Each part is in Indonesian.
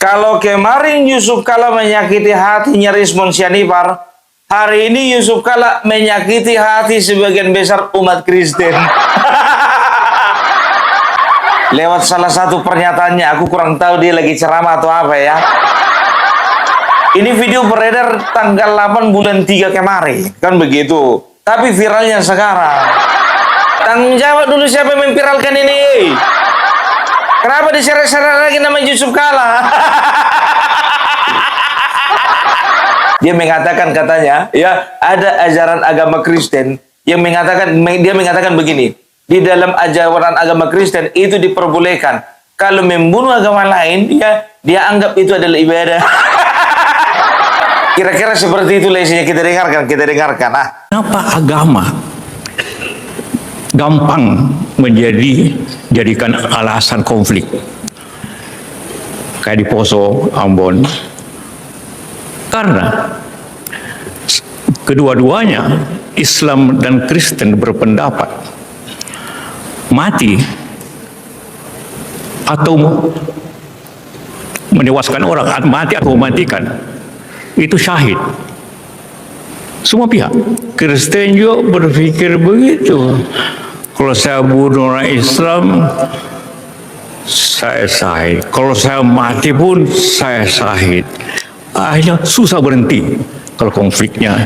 Kalau kemarin Yusuf Kala menyakiti hatinya Rizmon Sianipar, hari ini Yusuf Kala menyakiti hati sebagian besar umat Kristen. Lewat salah satu pernyataannya, aku kurang tahu dia lagi ceramah atau apa ya. Ini video beredar tanggal 8 bulan 3 kemarin, kan begitu. Tapi viralnya sekarang. Tanggung jawab dulu siapa yang memviralkan ini. Kenapa diseret-seret lagi nama Yusuf Kala? Dia mengatakan katanya, ya ada ajaran agama Kristen yang dia mengatakan begini, di dalam ajaran agama Kristen itu diperbolehkan kalau membunuh agama lain, ya dia anggap itu adalah ibadah. Kira-kira seperti itu isinya, kita dengarkan. Kenapa agama gampang jadikan alasan konflik kayak di Poso, Ambon? Karena kedua-duanya Islam dan Kristen berpendapat mati atau menewaskan orang, mati atau mematikan itu syahid. Semua pihak. Kristen juga berpikir begitu. Kalau saya bunuh orang Islam, saya syahid. Kalau saya mati pun, saya syahid. Akhirnya susah berhenti kalau konfliknya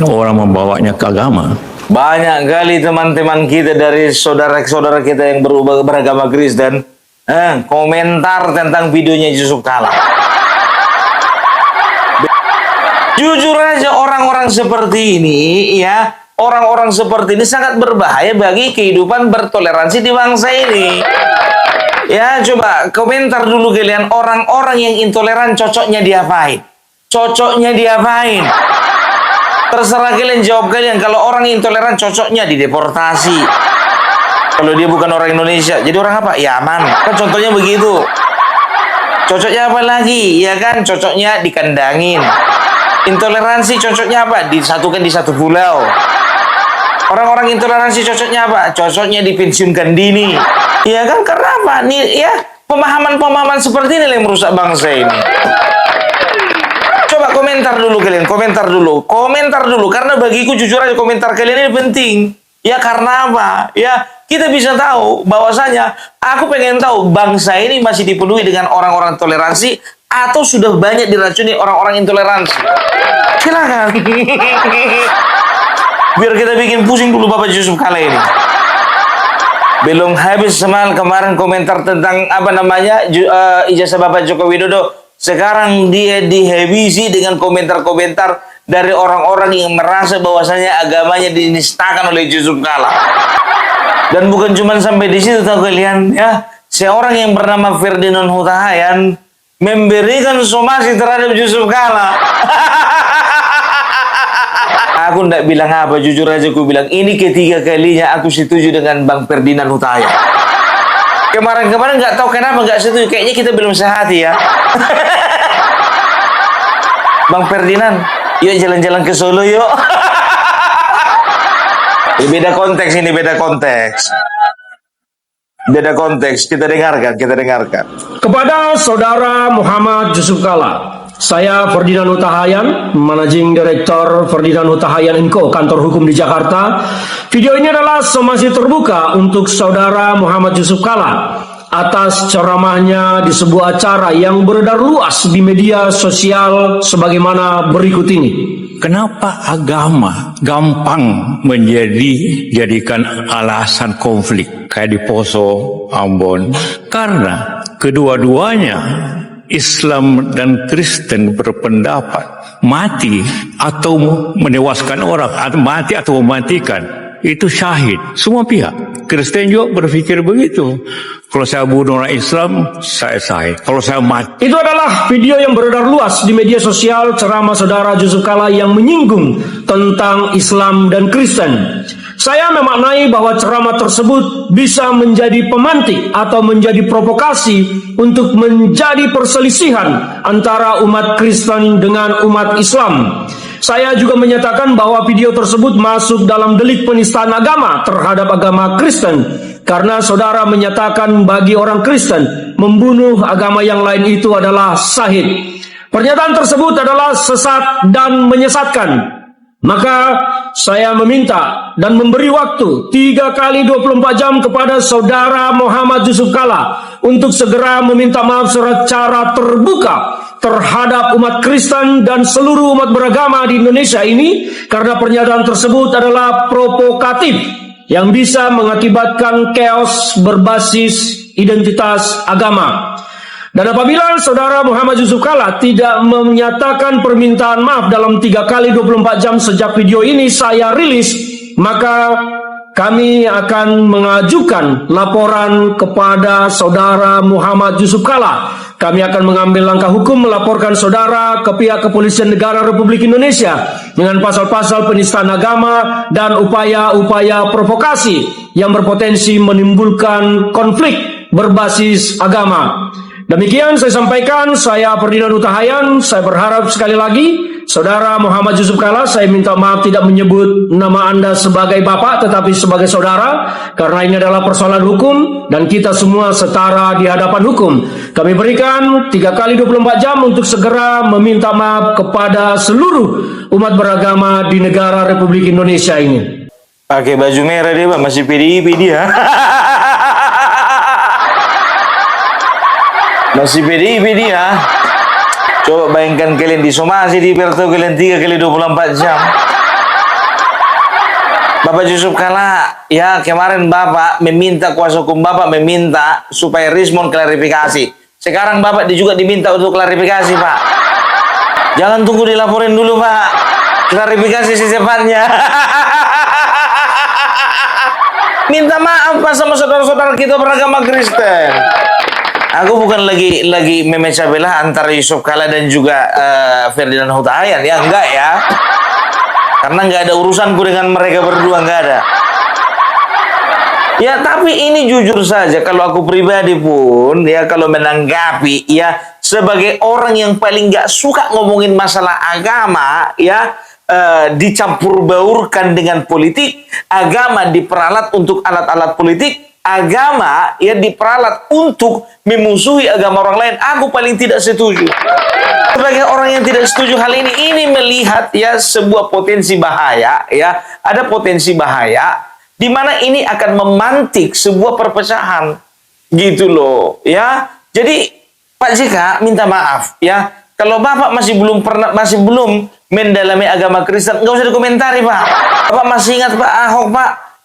orang membawanya ke agama. Banyak kali teman-teman kita dari saudara-saudara kita yang beragama Kristen komentar tentang videonya Yusuf Kala. Jujur aja, orang-orang seperti ini, ya, orang-orang seperti ini sangat berbahaya bagi kehidupan bertoleransi di bangsa ini. Ya, coba komentar dulu kalian, orang-orang yang intoleran cocoknya diapain? Cocoknya diapain? Terserah kalian jawab kalian. Kalau orang intoleran cocoknya dideportasi. Kalau dia bukan orang Indonesia, jadi orang apa? Yaman. Kan contohnya begitu. Cocoknya apa lagi? Ya kan, cocoknya dikandangin. Intoleransi cocoknya apa? Disatukan di satu pulau. Orang-orang intoleransi cocoknya apa? Cocoknya dipensiunkan dini. Ya kan, karena apa? Nih ya, pemahaman-pemahaman seperti ini yang merusak bangsa ini. Coba komentar dulu kalian, komentar dulu. Karena bagiku jujur aja komentar kalian ini penting. Ya karena apa? Ya kita bisa tahu bahwasanya aku pengen tahu bangsa ini masih dipenuhi dengan orang-orang toleransi atau sudah banyak diracuni orang-orang intoleransi. Silakan. Biar kita bikin pusing dulu Bapak Yusuf Kala ini. Belum habis semal kemarin komentar tentang apa namanya ijazah Bapak Joko Widodo. Sekarang dia dihabisi dengan komentar-komentar dari orang-orang yang merasa bahwasanya agamanya dinistakan oleh Yusuf Kala. Dan bukan cuma sampai di situ, tahu kalian ya, seorang yang bernama Ferdinand Hutahayan memberikan somasi terhadap Yusuf Kala. Aku ndak bilang apa, jujur aja aku bilang ini ketiga kalinya aku setuju dengan Bang Ferdinand Hutahayan. Kemarin-kemarin nggak tahu kenapa nggak setuju, kayaknya kita belum sehati ya. Bang Ferdinand, yuk jalan-jalan ke Solo yuk. Beda konteks ini, beda konteks. Kita dengarkan. Kepada Saudara Muhammad Yusuf Kala, saya Ferdinand Hutahayan, Managing Director Ferdinand Hutahayan & Co, kantor hukum di Jakarta. Video ini adalah somasi terbuka untuk Saudara Muhammad Yusuf Kala atas ceramahnya di sebuah acara yang beredar luas di media sosial sebagaimana berikut ini. Kenapa agama gampang jadikan alasan konflik kayak di Poso, Ambon? Karena kedua-duanya Islam dan Kristen berpendapat mati atau menewaskan orang, mati atau mematikan itu syahid. Semua pihak. Kristen juga berpikir begitu. Kalau saya bunuh orang Islam, saya syahid. Kalau saya mati. Itu adalah video yang beredar luas di media sosial ceramah Saudara Yusuf Kala yang menyinggung tentang Islam dan Kristen. Saya memaknai bahwa ceramah tersebut bisa menjadi pemantik atau menjadi provokasi untuk menjadi perselisihan antara umat Kristen dengan umat Islam. Saya juga menyatakan bahwa video tersebut masuk dalam delik penistaan agama terhadap agama Kristen, karena saudara menyatakan bagi orang Kristen membunuh agama yang lain itu adalah sahid. Pernyataan tersebut adalah sesat dan menyesatkan. Maka saya meminta dan memberi waktu 3 kali 24 jam kepada Saudara Muhammad Yusuf Kalla untuk segera meminta maaf secara terbuka terhadap umat Kristen dan seluruh umat beragama di Indonesia ini, karena pernyataan tersebut adalah provokatif yang bisa mengakibatkan chaos berbasis identitas agama. Dan apabila Saudara Muhammad Yusuf Kalla tidak menyatakan permintaan maaf dalam 3 kali 24 jam sejak video ini saya rilis, maka kami akan mengajukan laporan kepada Saudara Muhammad Yusuf Kalla. Kami akan mengambil langkah hukum melaporkan saudara ke pihak Kepolisian Negara Republik Indonesia dengan pasal-pasal penistaan agama dan upaya-upaya provokasi yang berpotensi menimbulkan konflik berbasis agama. Demikian saya sampaikan, saya Ferdinand Huta Hayan. Saya berharap sekali lagi, Saudara Muhammad Yusuf Kalla, saya minta maaf tidak menyebut nama Anda sebagai Bapak, tetapi sebagai Saudara, karena ini adalah persoalan hukum, dan kita semua setara di hadapan hukum. Kami berikan 3 kali 24 jam untuk segera meminta maaf kepada seluruh umat beragama di negara Republik Indonesia ini. Pakai baju merah dia, Pak. Masih PDIP dia. Masih PDIP dia. Coba bayangkan kalian disomasi di Perto kalian 3 kali 24 jam. Bapak Yusuf Kalla, ya kemarin Bapak meminta, kuasa hukum Bapak meminta supaya Rismon klarifikasi. Sekarang Bapak juga diminta untuk klarifikasi, Pak. Jangan tunggu dilaporin dulu, Pak. Klarifikasi secepatnya. Minta maaf, Pak, sama saudara-saudara kita beragama Kristen. Aku bukan lagi memecah belah antara Yusuf Kalla dan juga Ferdinand Huta Hayan, ya enggak ya. Karena nggak ada urusanku dengan mereka berdua, nggak ada. Ya, tapi ini jujur saja, kalau aku pribadi pun, ya kalau menanggapi, ya sebagai orang yang paling nggak suka ngomongin masalah agama, ya dicampur baurkan dengan politik, agama diperalat untuk alat-alat politik, agama ya diperalat untuk memusuhi agama orang lain. Aku paling tidak setuju. Sebagai orang yang tidak setuju hal ini melihat ya sebuah potensi bahaya, ya ada potensi bahaya di mana ini akan memantik sebuah perpecahan, gitu loh, ya. Jadi Pak JK minta maaf, ya kalau Bapak masih belum mendalami agama Kristen, nggak usah dikomentari, Pak. Bapak masih ingat Pak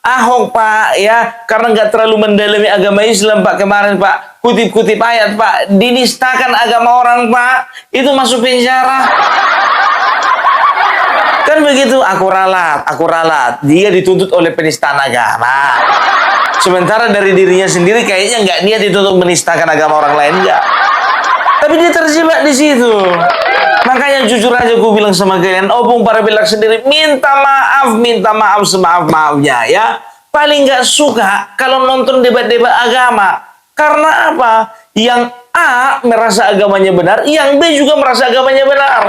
Ahok, Pak, ya, karena nggak terlalu mendalami agama Islam, Pak, kemarin, Pak, kutip-kutip ayat, Pak, dinistakan agama orang, Pak, itu masuk penjara. Kan begitu, aku ralat, dia dituntut oleh penistaan agama. Sementara dari dirinya sendiri kayaknya nggak niat dituntut menistakan agama orang lain, enggak. Tapi dia terjebak di situ. Makanya jujur aja gue bilang sama kalian, Opung Parabellak sendiri minta maaf semaaf-maafnya, ya. Paling nggak suka kalau nonton debat-debat agama. Karena apa? Yang A merasa agamanya benar, yang B juga merasa agamanya benar.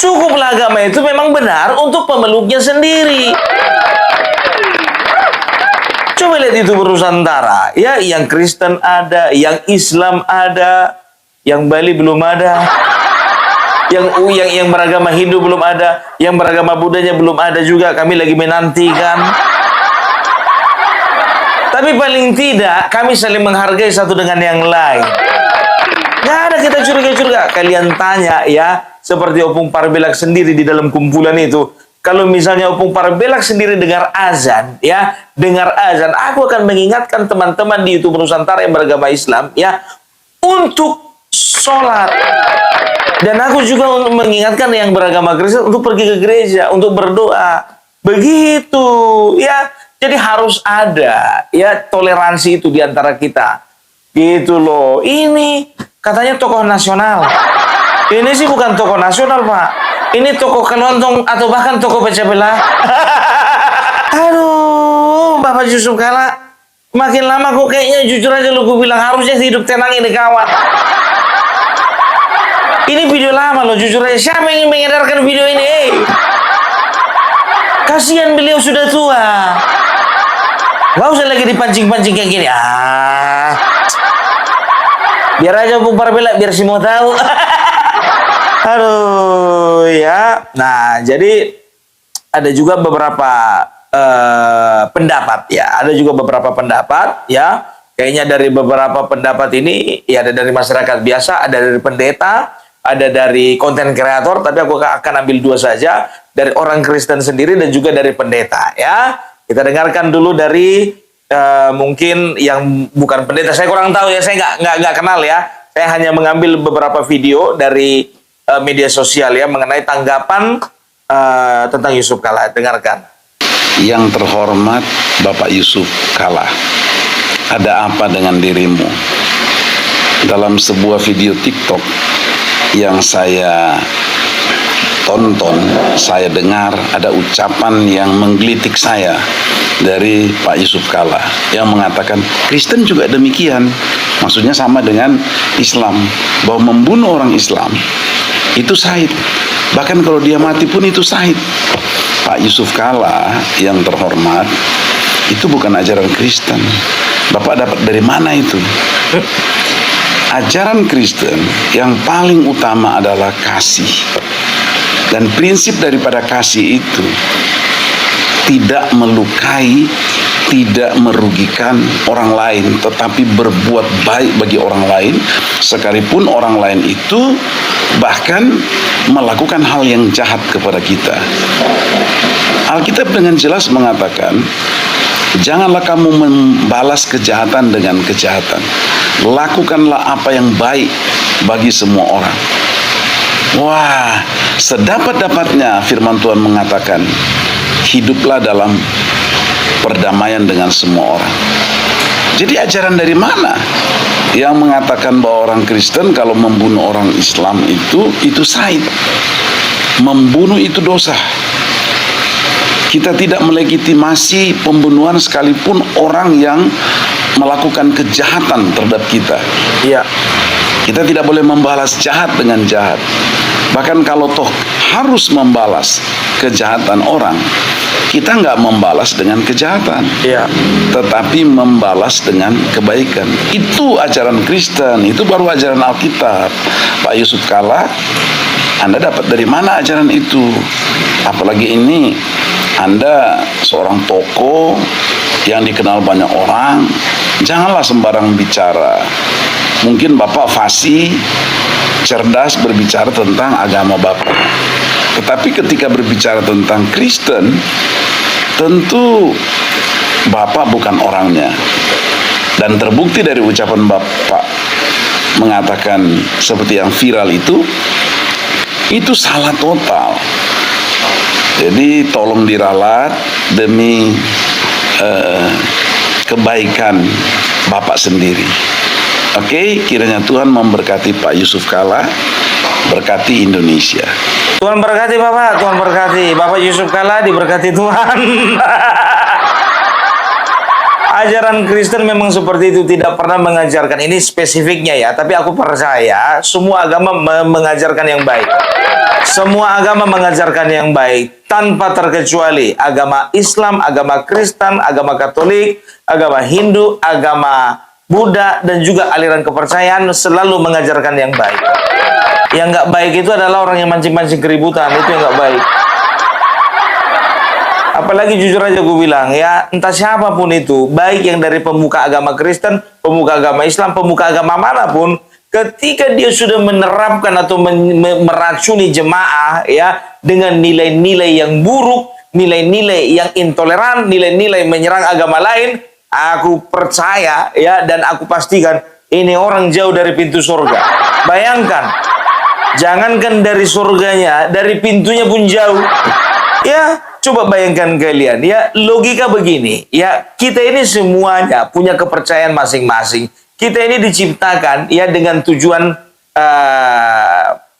Cukuplah agama itu memang benar untuk pemeluknya sendiri. Coba lihat itu berusantara, ya, yang Kristen ada, yang Islam ada, yang Bali belum ada. Yang beragama Hindu belum ada, yang beragama Buddhanya belum ada juga, kami lagi menantikan. Tapi paling tidak kami saling menghargai satu dengan yang lain. Nggak ada kita curiga-curiga. Kalian tanya ya, seperti Opung Parabellak sendiri di dalam kumpulan itu. Kalau misalnya Opung Parabellak sendiri dengar azan, ya, aku akan mengingatkan teman-teman di YouTube Nusantara yang beragama Islam, ya, untuk sholat. Dan aku juga mengingatkan yang beragama Kristen untuk pergi ke gereja, untuk berdoa. Begitu, ya. Jadi harus ada, ya, toleransi itu di antara kita. Gitu loh. Ini katanya tokoh nasional. Ini sih bukan tokoh nasional, Pak. Ini tokoh kelontong atau bahkan tokoh pecah belah. Aduh, Bapak Yusuf Kalla. Makin lama kok kayaknya jujur aja lu gue bilang harusnya hidup tenang ini kawan. Ini video lama loh, jujur aja. Siapa yang mengedarkan video ini? Kasihan beliau sudah tua. Gak usah lagi dipancing-pancing kayak gini. Biar aja Bung Parbela, biar si mau tahu. Aduh, ya. Nah, jadi ada juga beberapa pendapat ya. Ada juga beberapa pendapat ya. Kayaknya dari beberapa pendapat ini ya ada dari masyarakat biasa, ada dari pendeta, ada dari konten kreator, tapi aku akan ambil dua saja, dari orang Kristen sendiri dan juga dari pendeta ya. Kita dengarkan dulu dari mungkin yang bukan pendeta. Saya kurang tahu ya, saya nggak kenal ya. Saya hanya mengambil beberapa video dari media sosial ya mengenai tanggapan tentang Yusuf Kala. Dengarkan. Yang terhormat Bapak Yusuf Kala, ada apa dengan dirimu? Dalam sebuah video TikTok yang saya tonton, saya dengar ada ucapan yang menggelitik saya dari Pak Yusuf Kala yang mengatakan Kristen juga demikian. Maksudnya sama dengan Islam, bahwa membunuh orang Islam itu syahid. Bahkan kalau dia mati pun itu syahid. Pak Yusuf Kala yang terhormat, itu bukan ajaran Kristen. Bapak dapat dari mana itu? Ajaran Kristen yang paling utama adalah kasih. Dan prinsip daripada kasih itu tidak melukai, tidak merugikan orang lain, tetapi berbuat baik bagi orang lain, sekalipun orang lain itu bahkan melakukan hal yang jahat kepada kita. Alkitab dengan jelas mengatakan, janganlah kamu membalas kejahatan dengan kejahatan. Lakukanlah apa yang baik bagi semua orang. Wah, sedapat-dapatnya firman Tuhan mengatakan, hiduplah dalam perdamaian dengan semua orang. Jadi ajaran dari mana yang mengatakan bahwa orang Kristen kalau membunuh orang Islam itu syahid? Membunuh itu dosa. Kita tidak melegitimasi pembunuhan sekalipun orang yang melakukan kejahatan terhadap kita. Iya. Kita tidak boleh membalas jahat dengan jahat. Bahkan kalau toh harus membalas kejahatan orang, kita nggak membalas dengan kejahatan, Iya. tetapi membalas dengan kebaikan. Itu ajaran Kristen, itu baru ajaran Alkitab. Pak Yusuf Kala, Anda dapat dari mana ajaran itu? Apalagi ini Anda seorang tokoh yang dikenal banyak orang, janganlah sembarang bicara. Mungkin Bapak fasih, cerdas berbicara tentang agama Bapak. Tetapi ketika berbicara tentang Kristen, tentu Bapak bukan orangnya. Dan terbukti dari ucapan Bapak mengatakan seperti yang viral itu salah total. Jadi tolong diralat demi kebaikan Bapak sendiri. Oke, kiranya Tuhan memberkati Pak Yusuf Kala, berkati Indonesia. Tuhan berkati Bapak, Tuhan berkati. Bapak Yusuf Kala diberkati Tuhan. Ajaran Kristen memang seperti itu, tidak pernah mengajarkan ini spesifiknya ya, tapi aku percaya semua agama mengajarkan yang baik. Semua agama mengajarkan yang baik tanpa terkecuali. Agama Islam, agama Kristen, agama Katolik, agama Hindu, agama Buddha, dan juga aliran kepercayaan selalu mengajarkan yang baik. Yang nggak baik itu adalah orang yang mancing-mancing keributan, itu yang nggak baik. Apalagi jujur aja gue bilang ya, entah siapapun itu, baik yang dari pemuka agama Kristen, pemuka agama Islam, pemuka agama manapun, ketika dia sudah menerapkan atau meracuni jemaah ya dengan nilai-nilai yang buruk, nilai-nilai yang intoleran, nilai-nilai menyerang agama lain, aku percaya ya, dan aku pastikan ini orang jauh dari pintu surga. Bayangkan, jangankan dari surganya, dari pintunya pun jauh. Ya, coba bayangkan kalian ya, logika begini ya, kita ini semuanya punya kepercayaan masing-masing. Kita ini diciptakan ya dengan tujuan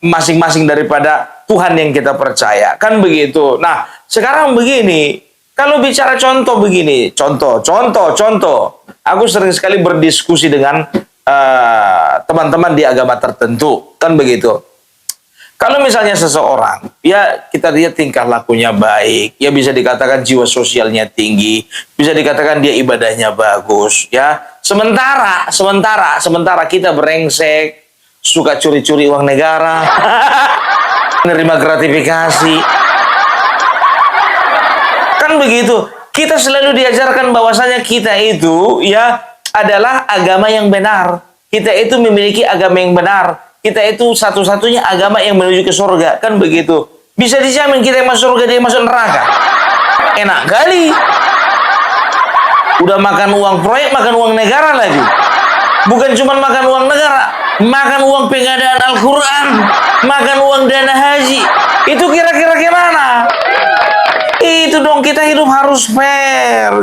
masing-masing daripada Tuhan yang kita percaya, kan begitu. Nah, sekarang begini, kalau bicara contoh begini, contoh. Aku sering sekali berdiskusi dengan teman-teman di agama tertentu, kan begitu. Kalau misalnya seseorang, ya kita lihat tingkah lakunya baik, ya bisa dikatakan jiwa sosialnya tinggi, bisa dikatakan dia ibadahnya bagus, ya Sementara kita brengsek, suka curi-curi uang negara, menerima gratifikasi. Kan begitu. Kita selalu diajarkan bahwasanya kita itu ya adalah agama yang benar. Kita itu memiliki agama yang benar. Kita itu satu-satunya agama yang menuju ke surga. Kan begitu. Bisa dijamin kita yang masuk surga, dia yang masuk neraka. Enak kali. Udah makan uang proyek, makan uang negara lagi. Bukan cuma makan uang negara, makan uang pengadaan Al-Quran, makan uang dana haji. Itu kira-kira gimana? Itu dong, kita hidup harus fair.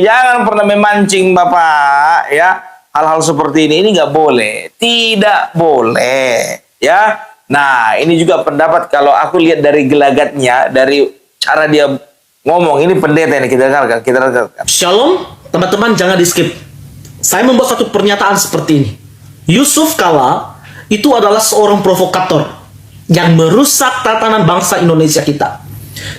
Jangan pernah memancing Bapak ya. Hal-hal seperti ini nggak boleh. Tidak boleh ya. Nah, ini juga pendapat kalau aku lihat dari gelagatnya, dari cara dia ngomong. Ini pendeta ini kita dengarkan. Shalom, teman-teman, jangan di skip. Saya membuat satu pernyataan seperti ini. Yusuf Kala itu adalah seorang provokator yang merusak tatanan bangsa Indonesia kita.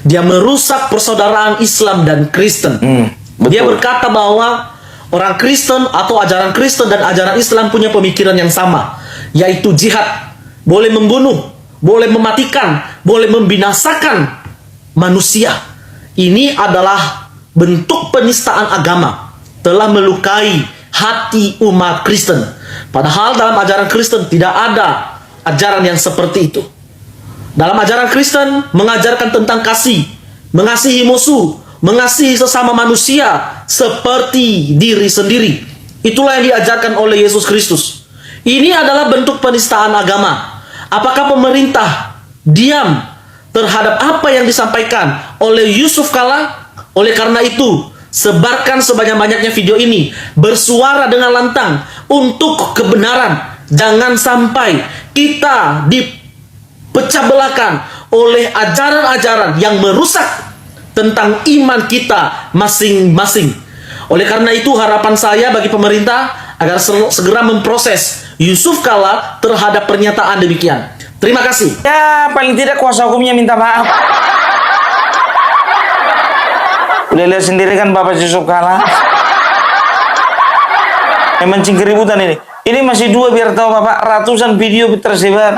Dia merusak persaudaraan Islam dan Kristen. Betul. Dia berkata bahwa orang Kristen atau ajaran Kristen dan ajaran Islam punya pemikiran yang sama, yaitu jihad. Boleh membunuh, boleh mematikan, boleh membinasakan manusia. Ini adalah bentuk penistaan agama, telah melukai hati umat Kristen. Padahal dalam ajaran Kristen tidak ada ajaran yang seperti itu. Dalam ajaran Kristen mengajarkan tentang kasih, mengasihi musuh, mengasihi sesama manusia seperti diri sendiri. Itulah yang diajarkan oleh Yesus Kristus. Ini adalah bentuk penistaan agama. Apakah pemerintah diam terhadap apa yang disampaikan oleh Yusuf Kala? Oleh karena itu, sebarkan sebanyak-banyaknya video ini, bersuara dengan lantang untuk kebenaran. Jangan sampai kita dipecah belahkan oleh ajaran-ajaran yang merusak tentang iman kita masing-masing. Oleh karena itu, harapan saya bagi pemerintah agar segera memproses Yusuf Kala terhadap pernyataan demikian. Terima kasih. Ya, paling tidak kuasa hukumnya minta maaf. Udah lihat sendiri kan Bapak Yusuf Kala. Yang mancing keributan ini. Ini masih 2 biar tahu Bapak, ratusan video tersebar.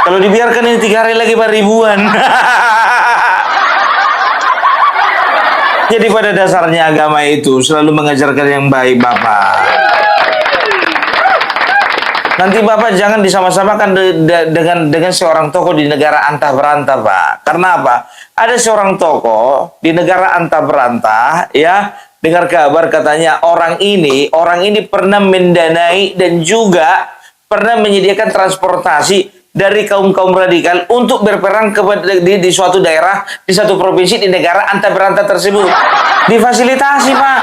Kalau dibiarkan ini 3 hari lagi ribuan. Jadi pada dasarnya agama itu selalu mengajarkan yang baik Bapak. Nanti Bapak jangan disama-samakan dengan seorang tokoh di negara antah berantah, Pak. Karena apa? Ada seorang tokoh di negara antah berantah, ya, dengar kabar katanya orang ini pernah mendanai dan juga pernah menyediakan transportasi dari kaum-kaum radikal untuk berperang di suatu daerah, di satu provinsi di negara antah berantah tersebut. Difasilitasi, Pak.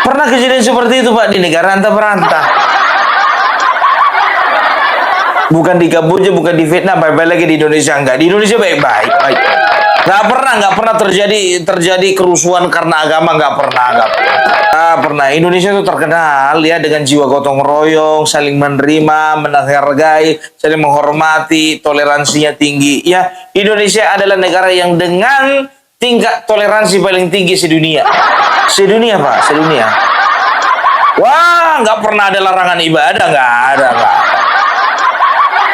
Pernah kejadian seperti itu, Pak, di negara antah berantah. Bukan di Kamboja, bukan di Vietnam, baik-baik lagi di Indonesia enggak. Di Indonesia baik-baik. Nggak pernah terjadi kerusuhan karena agama, nggak pernah. Indonesia itu terkenal ya dengan jiwa gotong royong, saling menerima, menghargai, saling menghormati, toleransinya tinggi. Ya, Indonesia adalah negara yang dengan tingkat toleransi paling tinggi sedunia. Sedunia, Pak, sedunia. Wah, nggak pernah ada larangan ibadah, nggak ada, Pak.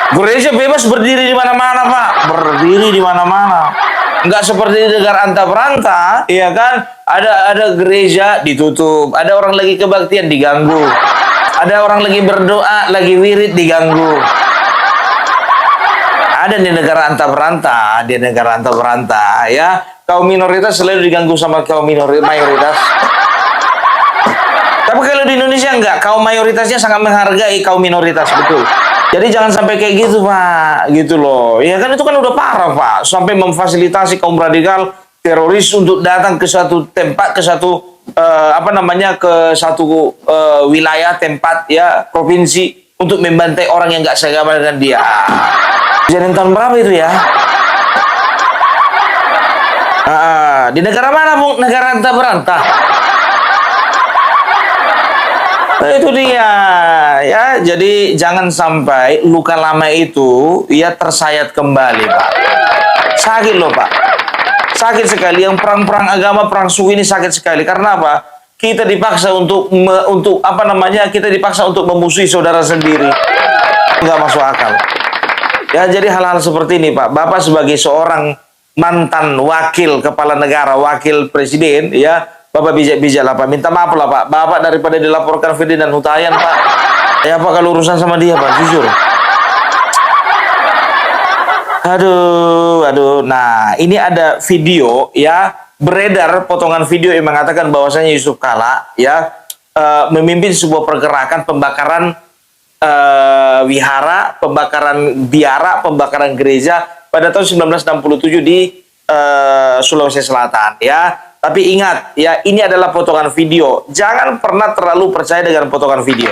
Gereja bebas berdiri di mana-mana, Pak. Berdiri di mana-mana. Nggak seperti di negara antah berantah, ya kan? Ada gereja ditutup, ada orang lagi kebaktian diganggu, ada orang lagi berdoa, lagi wirid diganggu. Ada di negara antah berantah, ya. Kaum minoritas selalu diganggu sama kaum mayoritas. Tapi kalau di Indonesia enggak, kaum mayoritasnya sangat menghargai kaum minoritas, betul. Jadi jangan sampai kayak gitu, Pak, gitu loh. Ya kan itu kan udah parah, Pak. Sampai memfasilitasi kaum radikal teroris untuk datang ke suatu tempat, ke satu ke satu wilayah tempat ya provinsi untuk membantai orang yang nggak seagama dengan dia. Kejadian tahun berapa itu ya? Di negara mana, Bung? Negara antah berantah. Nah, itu dia ya, jadi jangan sampai luka lama itu ya tersayat kembali, Pak. Sakit loh, Pak. Sakit sekali. Yang perang-perang agama, perang suku ini sakit sekali. Karena apa? Kita dipaksa untuk kita dipaksa untuk memusuhi saudara sendiri. Nggak masuk akal. Ya, jadi hal-hal seperti ini, Pak. Bapak sebagai seorang mantan wakil kepala negara, wakil presiden, ya, Bapak bijak-bijak lah, Pak. Minta maaf lah, Pak. Bapak daripada dilaporkan Ferdinand Huta-Hayan, Pak. Ya, Pak, kalau urusan sama dia, Pak, jujur. Aduh. Nah, ini ada video, ya, beredar potongan video yang mengatakan bahwasanya Yusuf Kalla, ya, memimpin sebuah pergerakan pembakaran wihara, pembakaran biara, pembakaran gereja pada tahun 1967 di Sulawesi Selatan, ya. Tapi ingat, ya, ini adalah potongan video. Jangan pernah terlalu percaya dengan potongan video.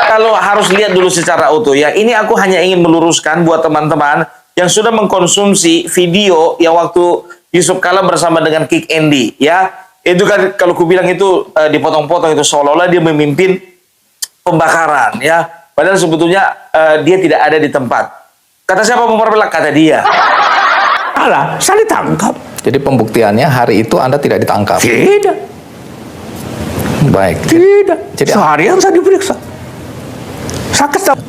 Kalau harus lihat dulu secara utuh, ya. Ini aku hanya ingin meluruskan buat teman-teman yang sudah mengkonsumsi video yang waktu Yusuf Kalla bersama dengan Kick Andy, ya. Itu kan kalau ku bilang itu dipotong-potong, itu seolah-olah dia memimpin pembakaran, ya. Padahal sebetulnya dia tidak ada di tempat. Kata siapa memperbelak? Kata dia. Alah, saya ditangkap. Jadi pembuktiannya hari itu Anda tidak ditangkap. Tidak. Baik. Tidak. Jadi Seharian saya diperiksa. Saya ketemu.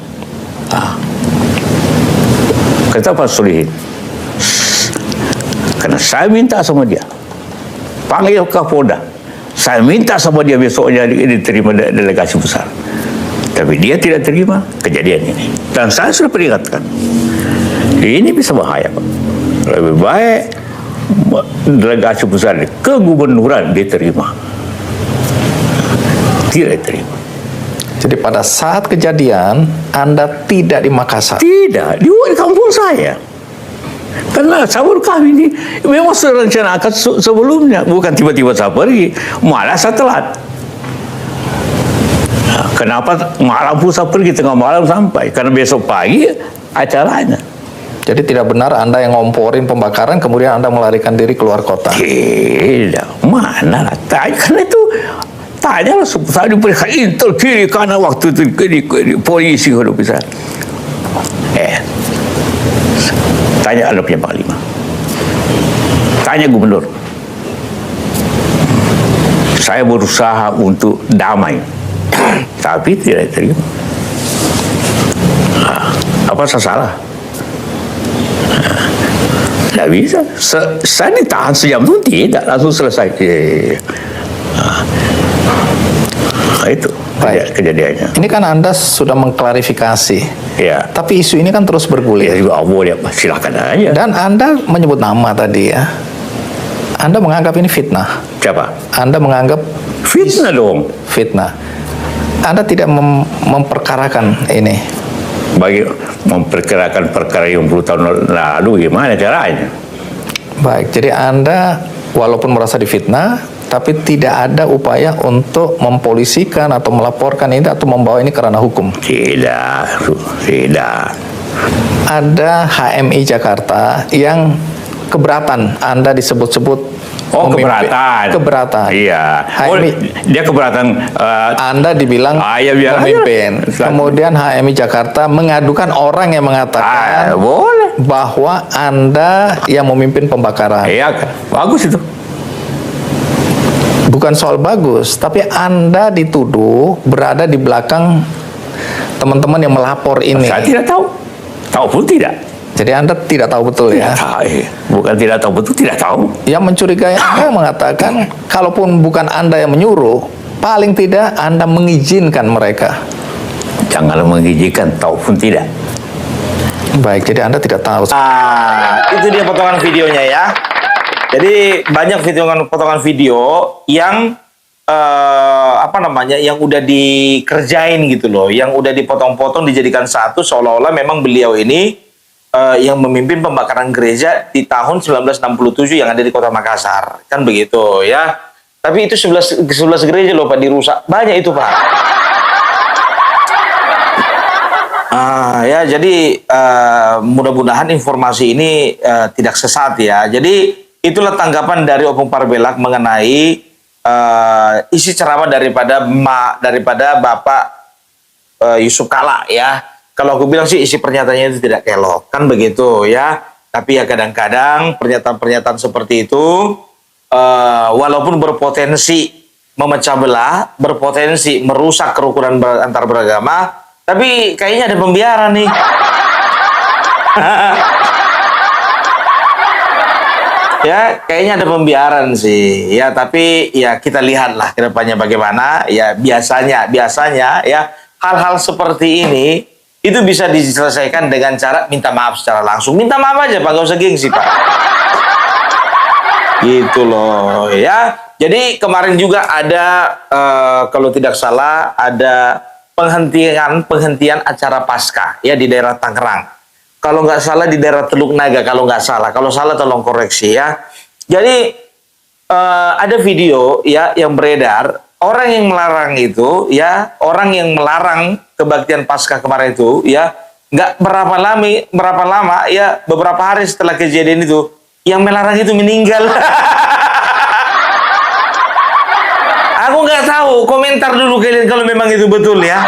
Kata Pak Solihin. Karena saya minta sama dia. Panggil Kapolda. Saya minta sama dia besoknya diterima delegasi besar. Tapi dia tidak terima kejadian ini. Dan saya sudah peringatkan. Ini bisa bahaya, Pak. Lebih baik delegasi besar ke gubernuran diterima. Tidak diterima. Jadi pada saat kejadian Anda tidak di Makassar. Tidak, di kampung saya. Karena sabur kami ini memang sudah rencanakan sebelumnya. Bukan tiba-tiba saya pergi. Malah saya telat. Nah, kenapa malam pun saya pergi tengah malam sampai? Karena besok pagi acaranya. Jadi tidak benar Anda yang ngomporin pembakaran kemudian Anda melarikan diri keluar kota. Tidak, mana lah. Karena itu tanyalah saya diperiksa intel kiri kanan waktu itu di polisi kalau bisa. Tanya Anda punya panglima. Tanya gubernur. Saya berusaha untuk damai, tapi tidak terima. Apa saya salah? Tidak bisa. Saya ditahan sejam itu tidak langsung selesai. Itu kejadiannya. Ini kan Anda sudah mengklarifikasi. Ya. Tapi isu ini kan terus bergulir. Ya juga boleh, silakan aja. Dan Anda menyebut nama tadi, ya. Anda menganggap ini fitnah. Siapa? Anda menganggap Fitnah dong. fitnah. Anda tidak memperkarakan ini. Bagi memperkirakan perkara yang 10 tahun lalu, gimana caranya? Baik, jadi Anda walaupun merasa difitnah, tapi tidak ada upaya untuk mempolisikan atau melaporkan ini atau membawa ini ke ranah hukum. Tidak. Ada HMI Jakarta yang keberatan Anda disebut-sebut keberatan. Iya. Dia keberatan. Anda dibilang Biar memimpin. aja. Kemudian HMI Jakarta mengadukan orang yang mengatakan boleh. bahwa Anda yang memimpin pembakaran. Iya, bagus itu. Bukan soal bagus, tapi Anda dituduh berada di belakang teman-teman yang melapor ini. Saya tidak tahu. Tahu pun tidak. Jadi Anda tidak tahu betul, ya? Bukan tidak tahu betul, tidak tahu. Yang mencurigai Anda mengatakan, kalaupun bukan Anda yang menyuruh, paling tidak Anda mengizinkan mereka. Jangan mengizinkan, tahu pun tidak. Baik, jadi Anda tidak tahu. Itu dia potongan videonya, ya. Jadi banyak potongan video yang yang udah dikerjain gitu loh, yang udah dipotong-potong dijadikan satu seolah-olah memang beliau ini yang memimpin pembakaran gereja di tahun 1967 yang ada di Kota Makassar, kan begitu, ya. Tapi itu 11 gereja loh, Pak, dirusak. Banyak itu, Pak. Ya, jadi mudah-mudahan informasi ini tidak sesat, ya. Jadi itulah tanggapan dari Opung Parbelak mengenai isi ceramah daripada Bapak Yusuf Kalla, ya. Kalau aku bilang sih isi pernyataannya itu tidak kelok, kan begitu, ya. Tapi ya kadang-kadang pernyataan-pernyataan seperti itu, walaupun berpotensi memecah belah, berpotensi merusak kerukunan antar beragama, tapi kayaknya ada pembiaran nih. Ya, kayaknya ada pembiaran sih. Ya, tapi ya kita lihatlah ke depannya bagaimana. Ya, biasanya ya hal-hal seperti ini itu bisa diselesaikan dengan cara minta maaf secara langsung. Minta maaf aja, Pak, gak usah gengsi, Pak. Gitu loh, ya. Jadi kemarin juga ada kalau tidak salah ada penghentian acara Paskah ya di daerah Tangerang. Kalau nggak salah di daerah Teluk Naga, kalau nggak salah. Kalau salah tolong koreksi ya. Jadi ada video ya yang beredar, orang yang melarang itu ya, orang yang melarang kebaktian Paskah kemarin itu ya, nggak berapa lama ya, beberapa hari setelah kejadian itu, yang melarang itu meninggal. Aku nggak tahu, komentar dulu kalian kalau memang itu betul ya.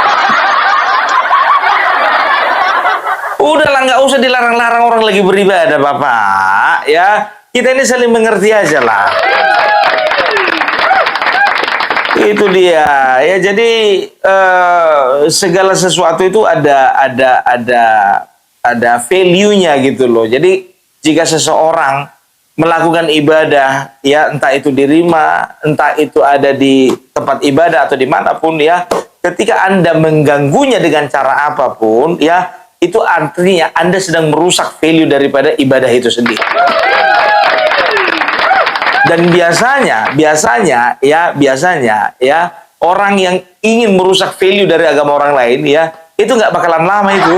Udahlah, nggak usah dilarang-larang orang lagi beribadah, Bapak. Ya, kita ini saling mengerti aja lah. Itu dia. Ya, jadi segala sesuatu itu ada value-nya gitu loh. Jadi jika seseorang melakukan ibadah, ya entah itu di rumah, entah itu ada di tempat ibadah atau dimanapun ya, ketika Anda mengganggunya dengan cara apapun, ya itu artinya Anda sedang merusak value daripada ibadah itu sendiri. Dan biasanya ya orang yang ingin merusak value dari agama orang lain ya, itu nggak bakalan lama itu.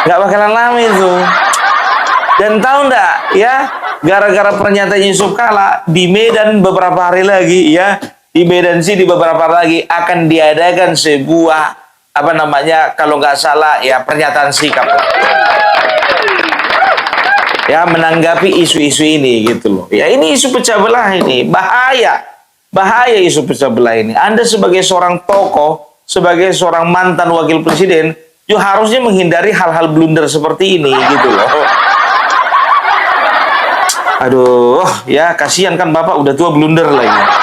Nggak bakalan lama itu. Dan tahu nggak ya, gara-gara pernyataan Yusuf Kala di Medan beberapa hari lagi ya, di Medan sih di beberapa hari lagi akan diadakan sebuah kalau nggak salah ya pernyataan sikap ya menanggapi isu-isu ini gitu loh. Ya ini isu pecah belah ini, bahaya isu pecah belah ini. Anda sebagai seorang tokoh, sebagai seorang mantan wakil presiden, juga harusnya menghindari hal-hal blunder seperti ini gitu loh. Aduh, ya kasihan kan Bapak udah tua blunder lagi.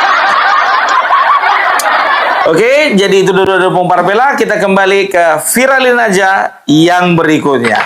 Oke, jadi itu dulu Parpela. Kita kembali ke viralin aja yang berikutnya.